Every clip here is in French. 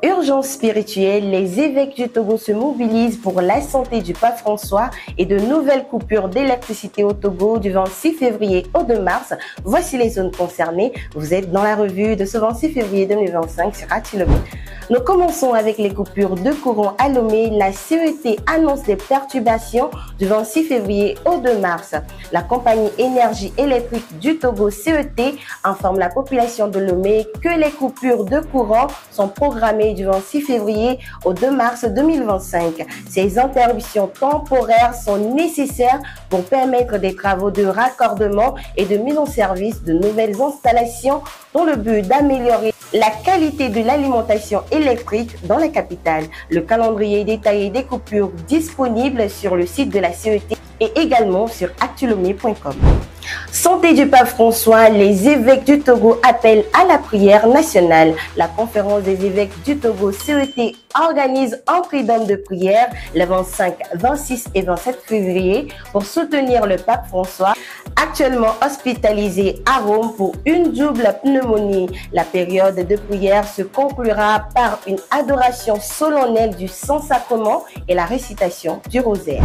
Urgence spirituelle, les évêques du Togo se mobilisent pour la santé du pape François et de nouvelles coupures d'électricité au Togo du 26 février au 2 mars. Voici les zones concernées. Vous êtes dans la revue de ce 26 février 2025 sur Atilomé. Nous commençons avec les coupures de courant à Lomé. La CET annonce des perturbations du 26 février au 2 mars. La compagnie énergie électrique du Togo CET informe la population de Lomé que les coupures de courant sont programmées du 26 février au 2 mars 2025. Ces interruptions temporaires sont nécessaires pour permettre des travaux de raccordement et de mise en service de nouvelles installations dans le but d'améliorer la qualité de l'alimentation électrique dans la capitale. Le calendrier détaillé des coupures disponible sur le site de la CET et également sur actulomé.com. Santé du pape François, les évêques du Togo appellent à la prière nationale. La conférence des évêques du Togo CET organise un prix-d'homme de prière le 25, 26 et 27 février pour soutenir le pape François, actuellement hospitalisé à Rome pour une double pneumonie. La période de prière se conclura par une adoration solennelle du Saint-Sacrement et la récitation du rosaire.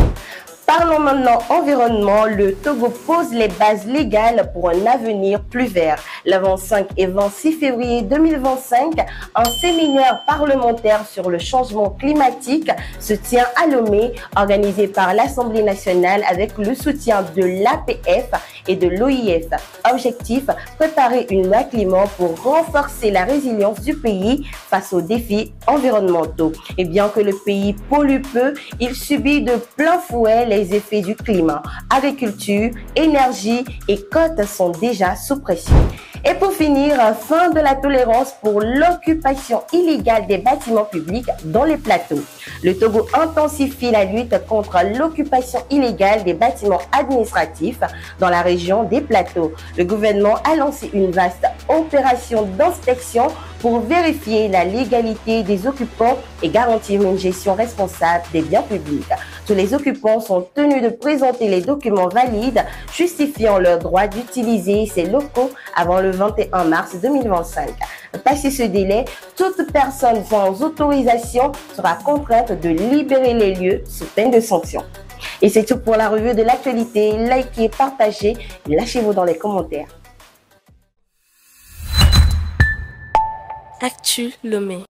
Parlons maintenant environnement. Le Togo pose les bases légales pour un avenir plus vert. Le 25 et 26 février 2025, un séminaire parlementaire sur le changement climatique se tient à Lomé, organisé par l'Assemblée nationale avec le soutien de l'APF et de l'OIF. Objectif, préparer une loi climat pour renforcer la résilience du pays face aux défis environnementaux. Et bien que le pays pollue peu, il subit de plein fouet les effets du climat. Agriculture, énergie et côtes sont déjà sous pression. Et pour finir, fin de la tolérance pour l'occupation illégale des bâtiments publics dans les plateaux. Le Togo intensifie la lutte contre l'occupation illégale des bâtiments administratifs dans la région des plateaux. Le gouvernement a lancé une vaste opération d'inspection pour vérifier la légalité des occupants et garantir une gestion responsable des biens publics. Tous les occupants sont tenus de présenter les documents valides justifiant leur droit d'utiliser ces locaux avant le 21 mars 2025. Passé ce délai, toute personne sans autorisation sera contrainte de libérer les lieux sous peine de sanction. Et c'est tout pour la revue de l'actualité. Likez, partagez, lâchez-vous dans les commentaires. Actu Lomé.